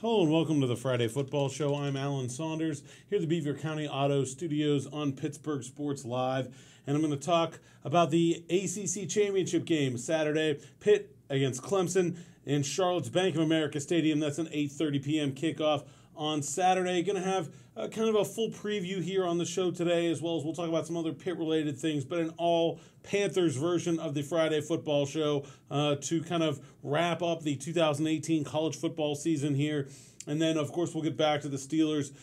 Hello and welcome to the Friday Football Show. I'm Alan Saunders here at the Beaver County Auto Studios on Pittsburgh Sports Live, and I'm going to talk about the ACC Championship game Saturday, Pitt against Clemson in Charlotte's Bank of America Stadium. That's an 8:30 p.m. kickoff on Saturday. Going to have kind of a full preview here on the show today, as well as we'll talk about some other Pitt-related things, but an all Panthers version of the Friday Football Show to kind of wrap up the 2018 college football season here. And then, of course, we'll get back to the Steelers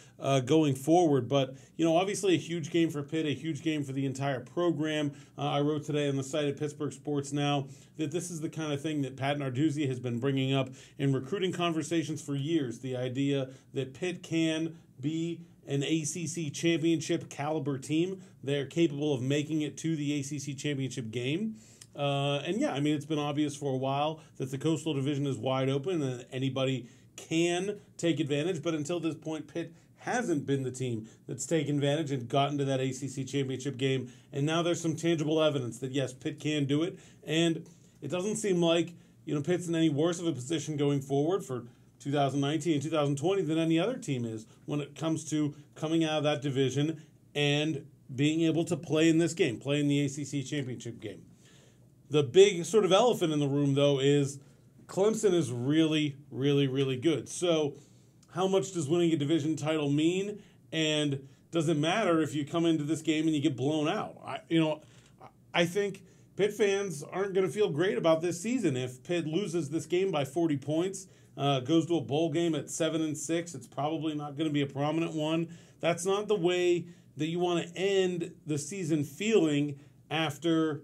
going forward. But, you know, obviously a huge game for Pitt, a huge game for the entire program. I wrote today on the site at Pittsburgh Sports Now that this is the kind of thing that Pat Narduzzi has been bringing up in recruiting conversations for years, the idea that Pitt can be an ACC championship caliber team. They're capable of making it to the ACC championship game. And, yeah, I mean, it's been obvious for a while that the Coastal Division is wide open and anybody can take advantage, but until this point, Pitt hasn't been the team that's taken advantage and gotten to that ACC championship game, and now there's some tangible evidence that, yes, Pitt can do it, and it doesn't seem like, you know, Pitt's in any worse of a position going forward for 2019 and 2020 than any other team is when it comes to coming out of that division and being able to play in this game, play in the ACC championship game. The big sort of elephant in the room, though, is Clemson is really, really, really good. So how much does winning a division title mean? And does it matter if you come into this game and you get blown out? I think Pitt fans aren't going to feel great about this season. If Pitt loses this game by 40 points, goes to a bowl game at 7-6, it's probably not going to be a prominent one. That's not the way that you want to end the season feeling after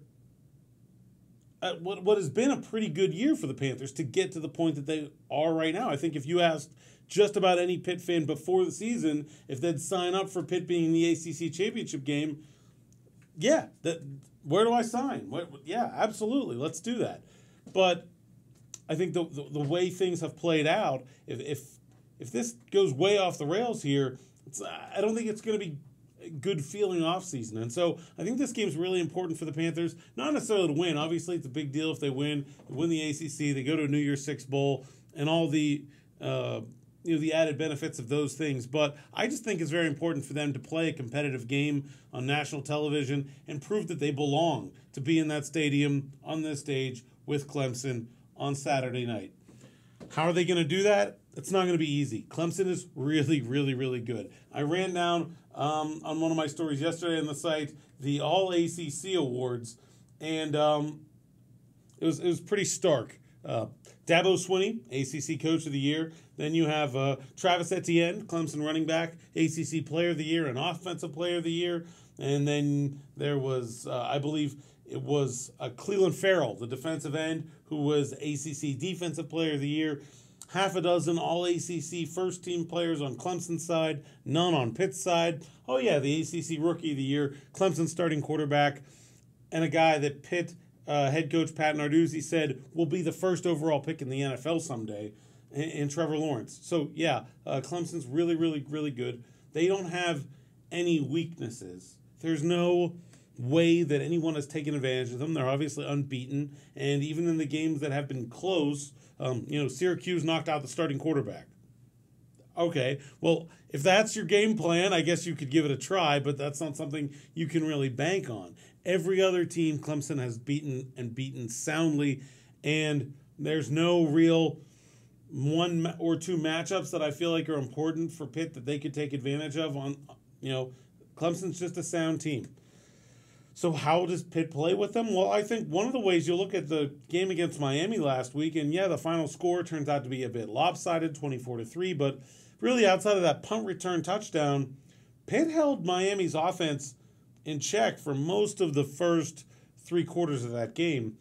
what has been a pretty good year for the Panthers to get to the point that they are right now. I think if you asked just about any Pitt fan before the season if they'd sign up for Pitt being in the ACC championship game, where do I sign? Yeah, absolutely, let's do that. But I think the way things have played out, if this goes way off the rails here, I don't think it's going to be good feeling off season. And so I think this game's really important for the Panthers, not necessarily to win. Obviously, it's a big deal if they win the ACC, they go to a New Year's Six Bowl, and all the the added benefits of those things. But I just think it's very important for them to play a competitive game on national television and prove that they belong to be in that stadium on this stage with Clemson on Saturday night. How are they going to do that? It's not going to be easy. Clemson is really, really, really good. I ran down on one of my stories yesterday on the site the All ACC awards, and it was pretty stark. Dabo Swinney, ACC Coach of the Year. Then you have Travis Etienne, Clemson running back, ACC Player of the Year and Offensive Player of the Year. And then there was, I believe it was Cleveland Farrell, the defensive end, who was ACC Defensive Player of the Year. Half a dozen All-ACC first-team players on Clemson's side, none on Pitt's side. Oh, yeah, the ACC Rookie of the Year, Clemson starting quarterback, and a guy that Pitt head coach Pat Narduzzi said will be the first overall pick in the NFL someday, in Trevor Lawrence. So, yeah, Clemson's really, really, really good. They don't have any weaknesses. There's no way that anyone has taken advantage of them. They're obviously unbeaten, and even in the games that have been close, Syracuse knocked out the starting quarterback. Okay, well, if that's your game plan, I guess you could give it a try, but that's not something you can really bank on. Every other team Clemson has beaten soundly, and there's no real one or two matchups that I feel like are important for Pitt that they could take advantage of. Clemson's just a sound team. So how does Pitt play with them? Well, I think one of the ways you look at the game against Miami last week, and yeah, the final score turns out to be a bit lopsided, 24-3, but really outside of that punt return touchdown, Pitt held Miami's offense in check for most of the first 3 quarters of that game.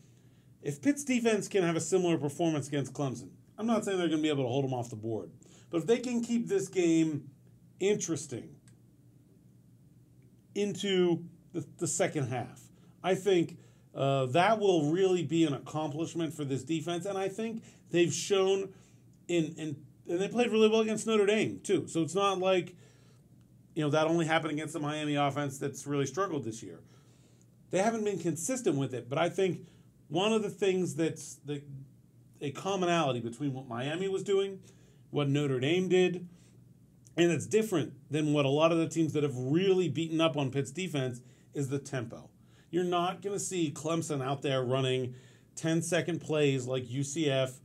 If Pitt's defense can have a similar performance against Clemson, I'm not saying they're going to be able to hold them off the board, but if they can keep this game interesting into the second half, I think that will really be an accomplishment for this defense, and I think they've shown and they played really well against Notre Dame too. So it's not like that only happened against the Miami offense that's really struggled this year. They haven't been consistent with it, but I think one of the things that's a commonality between what Miami was doing what Notre Dame did. And it's different than what a lot of the teams that have really beaten up on Pitt's defense is the tempo. You're not going to see Clemson out there running 10-second plays like UCF,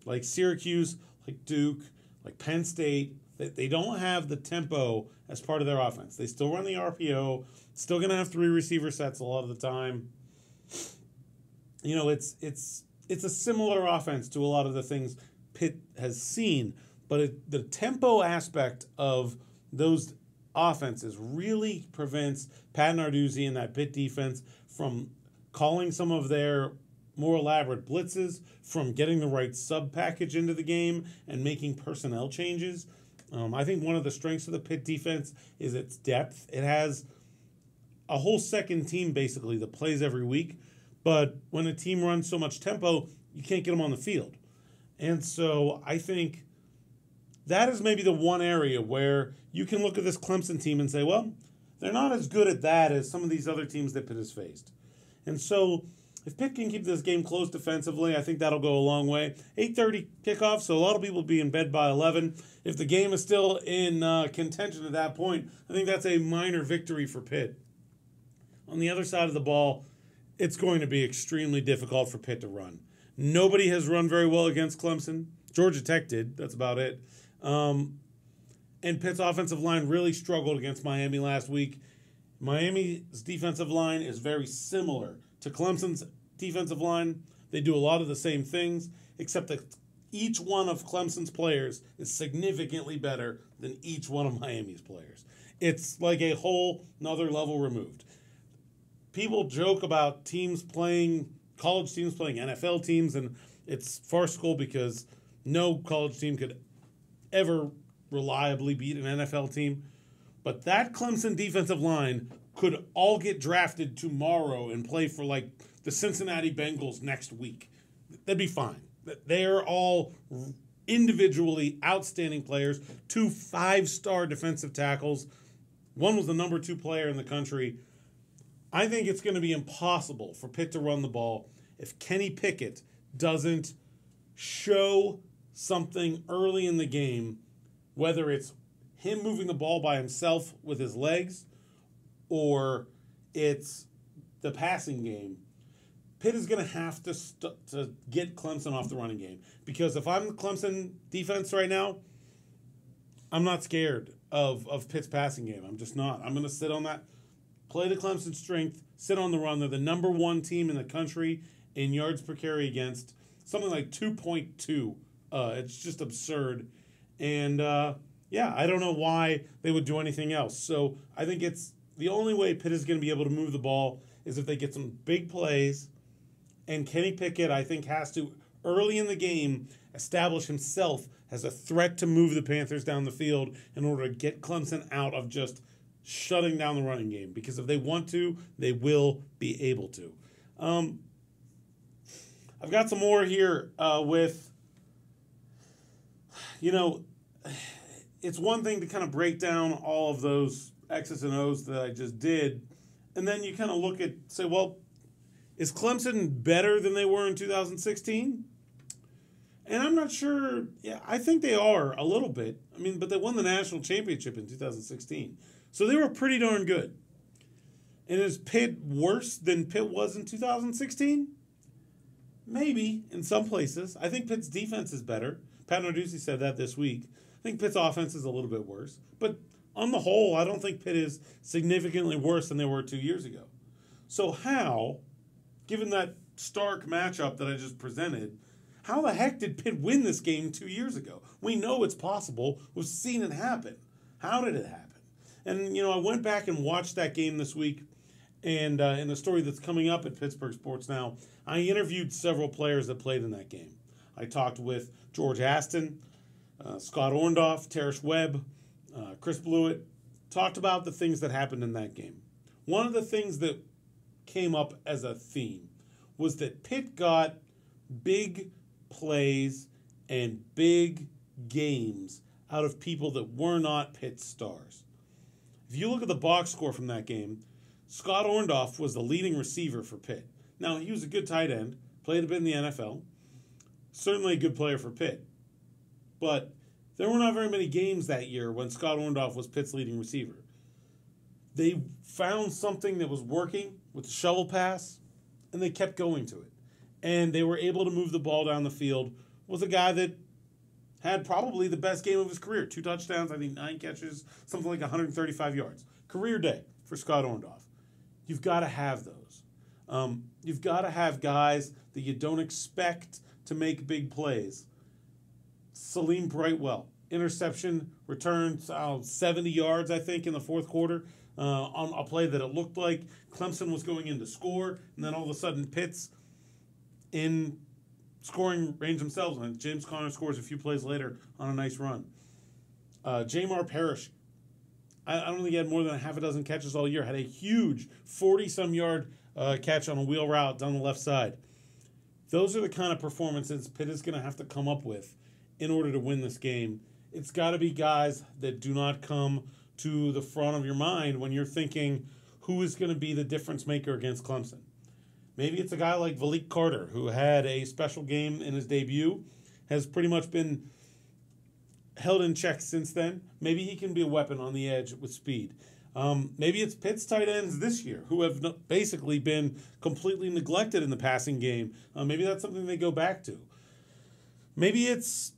like Syracuse, like Duke, like Penn State. They don't have the tempo as part of their offense. They still run the RPO, still going to have 3 receiver sets a lot of the time. You know, it's a similar offense to a lot of the things Pitt has seen, but the tempo aspect of those offenses really prevents Pat Narduzzi and that Pitt defense from calling some of their more elaborate blitzes, from getting the right sub package into the game and making personnel changes. I think one of the strengths of the Pitt defense is its depth. It has a whole second team basically that plays every week, but when a team runs so much tempo, you can't get them on the field. And so I think that is maybe the one area where you can look at this Clemson team and say, well, they're not as good at that as some of these other teams that Pitt has faced. And so if Pitt can keep this game close defensively, I think that'll go a long way. 8:30 kickoff, so a lot of people will be in bed by 11. If the game is still in contention at that point, I think that's a minor victory for Pitt. On the other side of the ball, it's going to be extremely difficult for Pitt to run. Nobody has run very well against Clemson. Georgia Tech did. That's about it. And Pitt's offensive line really struggled against Miami last week. Miami's defensive line is very similar to Clemson's defensive line. They do a lot of the same things, except that each one of Clemson's players is significantly better than each one of Miami's players. It's like a whole nother level removed. People joke about college teams playing NFL teams, and it's farcical because no college team could ever reliably beat an NFL team. But that Clemson defensive line could all get drafted tomorrow and play for like the Cincinnati Bengals next week. That'd be fine. They're all individually outstanding players. 2 5-star defensive tackles. One was the number 2 player in the country. I think it's going to be impossible for Pitt to run the ball if Kenny Pickett doesn't show something early in the game, whether it's him moving the ball by himself with his legs or it's the passing game. Pitt is going to have to get Clemson off the running game, because if I'm the Clemson defense right now, I'm not scared of Pitt's passing game. I'm just not. I'm going to sit on that, play the Clemson strength, sit on the run. They're the number 1 team in the country in yards per carry against, something like 2.2. It's just absurd. And, I don't know why they would do anything else. So I think it's the only way Pitt is going to be able to move the ball is if they get some big plays. And Kenny Pickett, I think, has to, early in the game, establish himself as a threat to move the Panthers down the field in order to get Clemson out of just shutting down the running game. Because if they want to, they will be able to. I've got some more here with, it's one thing to kind of break down all of those X's and O's that I just did, and then you kind of say, well, is Clemson better than they were in 2016? And I'm not sure. Yeah, I think they are a little bit. I mean, but they won the national championship in 2016. So they were pretty darn good. And is Pitt worse than Pitt was in 2016? Maybe, in some places. I think Pitt's defense is better. Pat Narduzzi said that this week. I think Pitt's offense is a little bit worse. But on the whole, I don't think Pitt is significantly worse than they were 2 years ago. So how, given that stark matchup that I just presented, how the heck did Pitt win this game 2 years ago? We know it's possible. We've seen it happen. How did it happen? And, I went back and watched that game this week. And in a story that's coming up at Pittsburgh Sports Now, I interviewed several players that played in that game. I talked with George Aston, Scott Orndorff, Terrence Webb, Chris Blewett, talked about the things that happened in that game. One of the things that came up as a theme was that Pitt got big plays and big games out of people that were not Pitt stars. If you look at the box score from that game, Scott Orndorff was the leading receiver for Pitt. Now, he was a good tight end, played a bit in the NFL, certainly a good player for Pitt. But There were not very many games that year when Scott Orndorff was Pitt's leading receiver. They found something that was working with the shovel pass, and they kept going to it. And they were able to move the ball down the field with a guy that had probably the best game of his career. 2 touchdowns, I think 9 catches, something like 135 yards. Career day for Scott Orndorff. You've got to have those. You've got to have guys that you don't expect to make big plays. Salim Brightwell, interception, return 70 yards, I think, in the fourth quarter on a play that it looked like Clemson was going in to score, and then all of a sudden Pitt's in scoring range themselves, and James Conner scores a few plays later on a nice run. Jamar Parrish, I don't think he had more than a half a dozen catches all year, had a huge 40-some yard catch on a wheel route down the left side. Those are the kind of performances Pitt is going to have to come up with in order to win this game. It's got to be guys that do not come to the front of your mind when you're thinking who is going to be the difference maker against Clemson. Maybe it's a guy like Valik Carter, who had a special game in his debut, has pretty much been held in check since then. Maybe he can be a weapon on the edge with speed. Maybe it's Pitt's tight ends this year, who have basically been completely neglected in the passing game. Maybe that's something they go back to. Maybe it's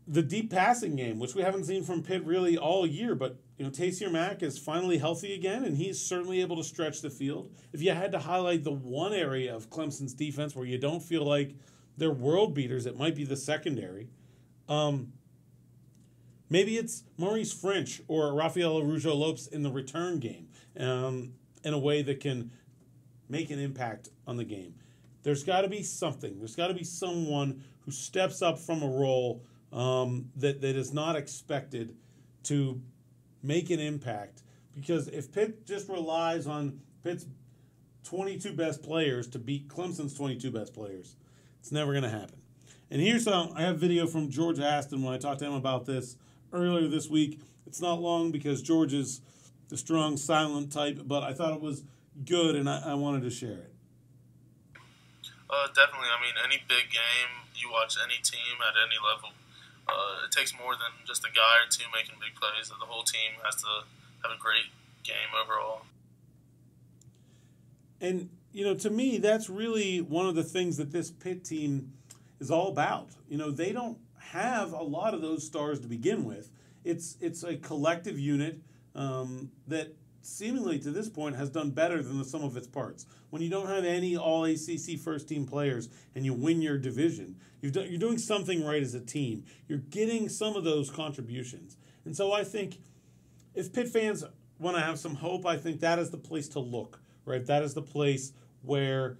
the deep passing game, which we haven't seen from Pitt really all year, but Taysir Mack is finally healthy again, and he's certainly able to stretch the field. If you had to highlight the one area of Clemson's defense where you don't feel like they're world beaters, it might be the secondary. Maybe it's Maurice French or Rafael Araujo-Lopes in the return game in a way that can make an impact on the game. There's got to be something. There's got to be someone who steps up from a role that is not expected to make an impact. Because if Pitt just relies on Pitt's 22 best players to beat Clemson's 22 best players, it's never going to happen. And here's how I have video from George Aston when I talked to him about this earlier this week. It's not long because George is the strong, silent type, but I thought it was good and I wanted to share it. Definitely. I mean, any big game, you watch any team at any level, it takes more than just a guy or two making big plays. The whole team has to have a great game overall. And, to me, that's really one of the things that this Pitt team is all about. They don't have a lot of those stars to begin with. It's a collective unit that seemingly to this point has done better than the sum of its parts. When you don't have any all-ACC first-team players and you win your division, you're doing something right as a team. You're getting some of those contributions. And so I think if Pitt fans want to have some hope, I think that is the place to look, right? That is the place where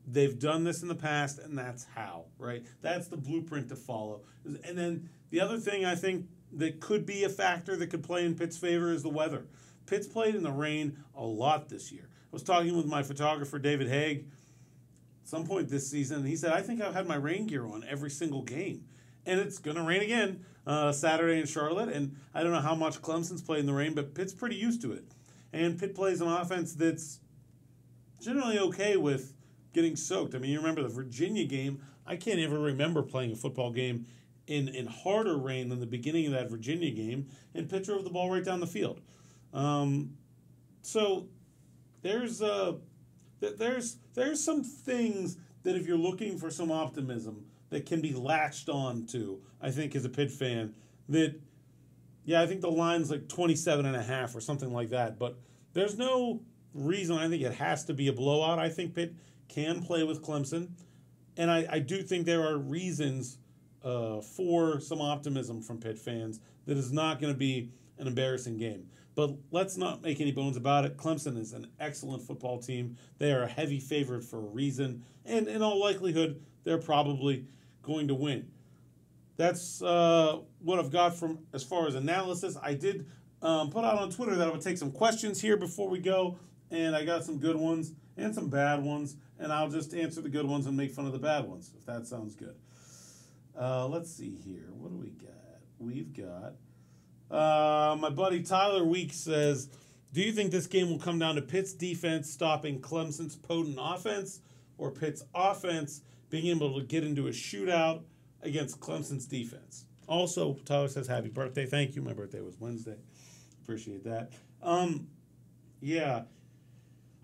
they've done this in the past, and that's how, right? That's the blueprint to follow. And then the other thing I think that could be a factor that could play in Pitt's favor is the weather. Pitt's played in the rain a lot this year. I was talking with my photographer, David Haig, at some point this season, and he said, I think I've had my rain gear on every single game. And it's going to rain again Saturday in Charlotte, and I don't know how much Clemson's played in the rain, but Pitt's pretty used to it. And Pitt plays an offense that's generally okay with getting soaked. I mean, you remember the Virginia game. I can't ever remember playing a football game in harder rain than the beginning of that Virginia game, and Pitt drove the ball right down the field. So there's some things that if you're looking for some optimism that can be latched on to, I think, as a Pitt fan, that, I think the line's like 27.5 or something like that, but there's no reason I think it has to be a blowout. I think Pitt can play with Clemson, and I do think there are reasons for some optimism from Pitt fans that is not going to be an embarrassing game. But let's not make any bones about it. Clemson is an excellent football team. They are a heavy favorite for a reason, and in all likelihood, they're probably going to win. That's what I've got from as far as analysis. I did put out on Twitter that I would take some questions here before we go, and I got some good ones and some bad ones, and I'll just answer the good ones and make fun of the bad ones, if that sounds good. Let's see here. What do we got? We've got my buddy Tyler Weeks says, do you think this game will come down to Pitt's defense stopping Clemson's potent offense or Pitt's offense being able to get into a shootout against Clemson's defense. Also, Tyler says happy birthday. Thank you. My birthday was Wednesday. Appreciate that. Yeah.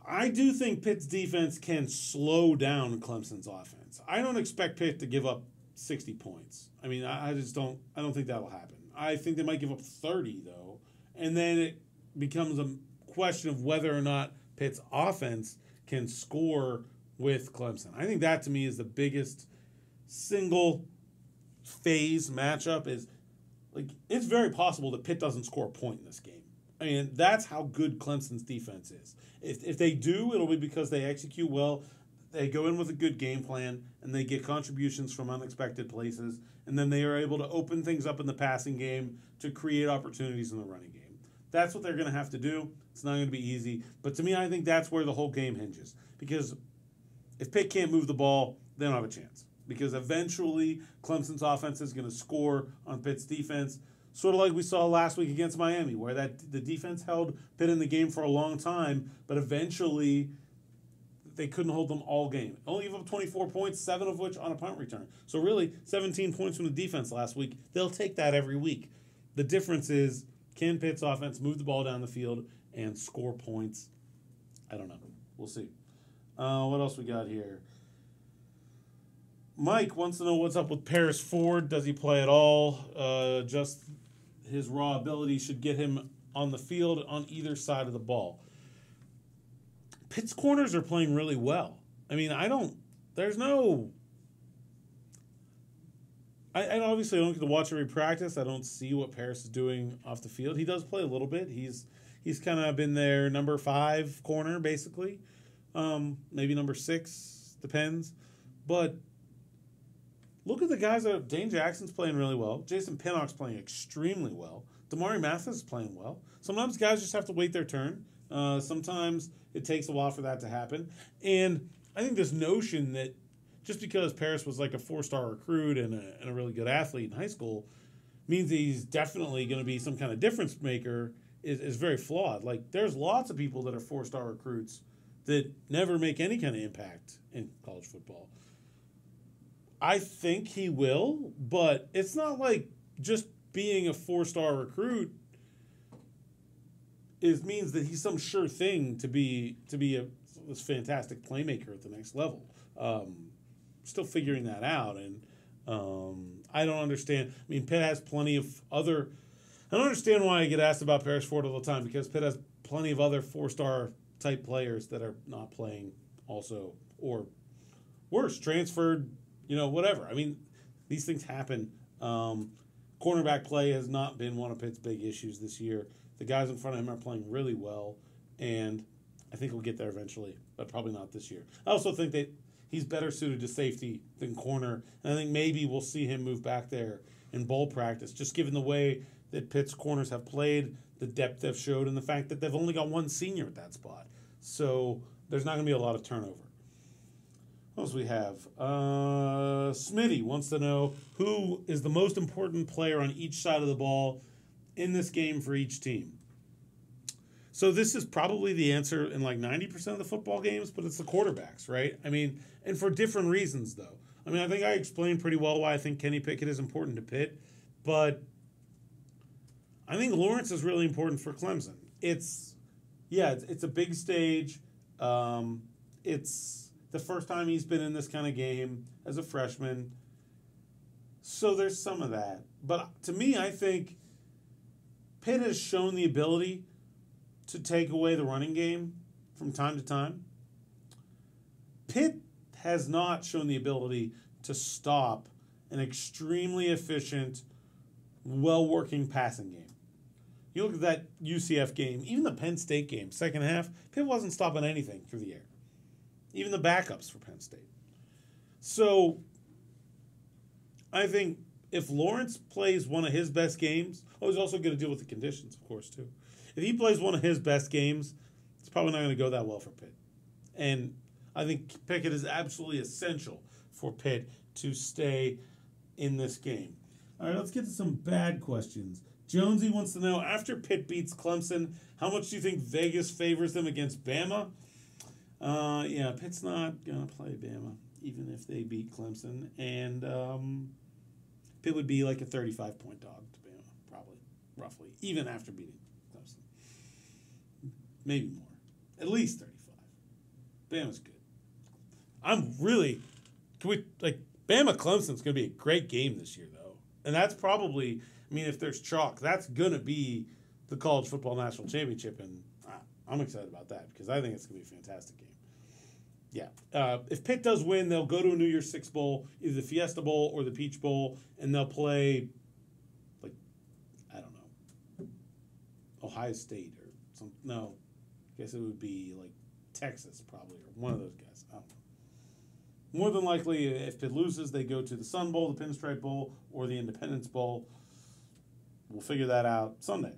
I do think Pitt's defense can slow down Clemson's offense. I don't expect Pitt to give up 60 points. I mean, I don't think that'll happen. I think they might give up 30, though. And then it becomes a question of whether or not Pitt's offense can score with Clemson. I think that, to me, is the biggest single phase matchup. Is like, it's very possible that Pitt doesn't score a point in this game. I mean, that's how good Clemson's defense is. If they do, it'll be because they execute well, they go in with a good game plan, and they get contributions from unexpected places, and then they are able to open things up in the passing game to create opportunities in the running game. That's what they're going to have to do. It's not going to be easy. But to me, I think that's where the whole game hinges. Because if Pitt can't move the ball, they don't have a chance. Because eventually, Clemson's offense is going to score on Pitt's defense. Sort of like we saw last week against Miami, where the defense held Pitt in the game for a long time, but eventually they couldn't hold them all game. Only gave up 24 points, 7 of which on a punt return. So really, 17 points from the defense last week. They'll take that every week. The difference is, can Pitt's offense move the ball down the field and score points? I don't know. We'll see. What else we got here? Mike wants to know what's up with Paris Ford. Does he play at all? Just his raw ability should get him on the field on either side of the ball. Pitt's corners are playing really well. I mean, I obviously don't get to watch every practice. I don't see what Paris is doing off the field. He does play a little bit. He's kind of been their number 5 corner, basically. Maybe number 6, depends. But look at the guys that Dane Jackson's playing really well. Jason Pinnock's playing extremely well. Damari Mathis is playing well. Sometimes guys just have to wait their turn. Sometimes it takes a while for that to happen. And I think this notion that just because Paris was like a 4-star recruit and a really good athlete in high school means that he's definitely going to be some kind of difference maker is very flawed. Like, there's lots of people that are 4-star recruits that never make any kind of impact in college football. I think he will, but it's not like just being a 4-star recruit means that he's some sure thing to be this fantastic playmaker at the next level. Still figuring that out, and I don't understand. I mean, Pitt has plenty of other. I don't understand why I get asked about Paris Ford all the time, because Pitt has plenty of other 4-star type players that are not playing also, or worse, transferred. Whatever. I mean, these things happen. Cornerback play has not been one of Pitt's big issues this year. The guys in front of him are playing really well, and I think we'll get there eventually, but probably not this year. I also think that he's better suited to safety than corner, and I think maybe we'll see him move back there in bowl practice, just given the way that Pitt's corners have played, the depth they've showed, and the fact that they've only got one senior at that spot. So there's not going to be a lot of turnover. What else we have? Smitty wants to know who is the most important player on each side of the ball in this game for each team. So this is probably the answer in like 90% of the football games, but it's the quarterbacks, right? I mean, and for different reasons, though. I mean, I think I explained pretty well why I think Kenny Pickett is important to Pitt, but I think Lawrence is really important for Clemson. It's a big stage. It's the first time he's been in this kind of game as a freshman. So there's some of that. But to me, I think Pitt has shown the ability to take away the running game from time to time. Pitt has not shown the ability to stop an extremely efficient, well-working passing game. You look at that UCF game, even the Penn State game, second half, Pitt wasn't stopping anything through the air. Even the backups for Penn State. So I think if Lawrence plays one of his best games, he's also going to deal with the conditions, of course, too. If he plays one of his best games, it's probably not going to go that well for Pitt. And I think Pickett is absolutely essential for Pitt to stay in this game. All right, let's get to some bad questions. Jonesy wants to know, after Pitt beats Clemson, how much do you think Vegas favors them against Bama? Pitt's not going to play Bama, even if they beat Clemson. And Pitt would be like a 35-point dog to Bama, probably, roughly, even after beating Clemson. Maybe more. At least 35. Bama's good. Bama-Clemson's going to be a great game this year, though. And that's probably, if there's chalk, that's going to be the College Football National Championship, and I'm excited about that because I think it's going to be a fantastic game. Yeah. If Pitt does win, they'll go to a New Year's Six Bowl, either the Fiesta Bowl or the Peach Bowl, and they'll play, Ohio State or some. No, I guess it would be Texas probably, or one of those guys. I don't know. More than likely, if Pitt loses, they go to the Sun Bowl, the Pinstripe Bowl, or the Independence Bowl. We'll figure that out Sunday.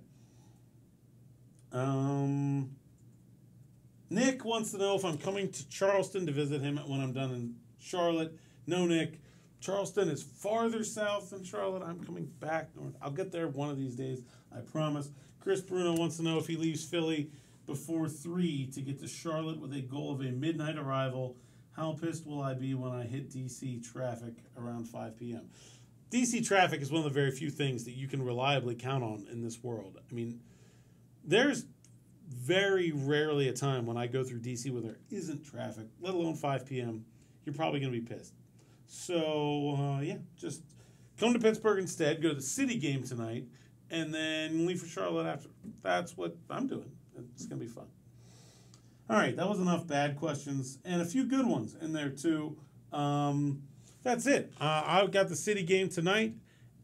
Nick wants to know if I'm coming to Charleston to visit him when I'm done in Charlotte. No, Nick. Charleston is farther south than Charlotte. I'm coming back north. I'll get there one of these days, I promise. Chris Bruno wants to know if he leaves Philly before 3 to get to Charlotte with a goal of a midnight arrival. How pissed will I be when I hit D.C. traffic around 5 p.m.? D.C. traffic is one of the very few things that you can reliably count on in this world. There's very rarely a time when I go through D.C. where there isn't traffic, let alone 5 p.m. You're probably going to be pissed. So, just come to Pittsburgh instead, go to the City game tonight, and then leave for Charlotte after. That's what I'm doing. It's going to be fun. All right, that was enough bad questions and a few good ones in there, too. That's it. I've got the City game tonight,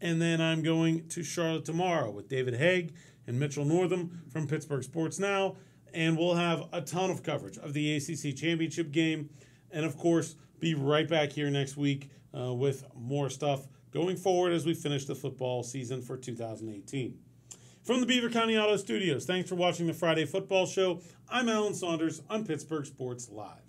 and then I'm going to Charlotte tomorrow with David Haig and Mitchell Northam from Pittsburgh Sports Now, and we'll have a ton of coverage of the ACC Championship game, and, of course, be right back here next week with more stuff going forward as we finish the football season for 2018. From the Beaver County Auto Studios, thanks for watching the Friday Football Show. I'm Alan Saunders on Pittsburgh Sports Live.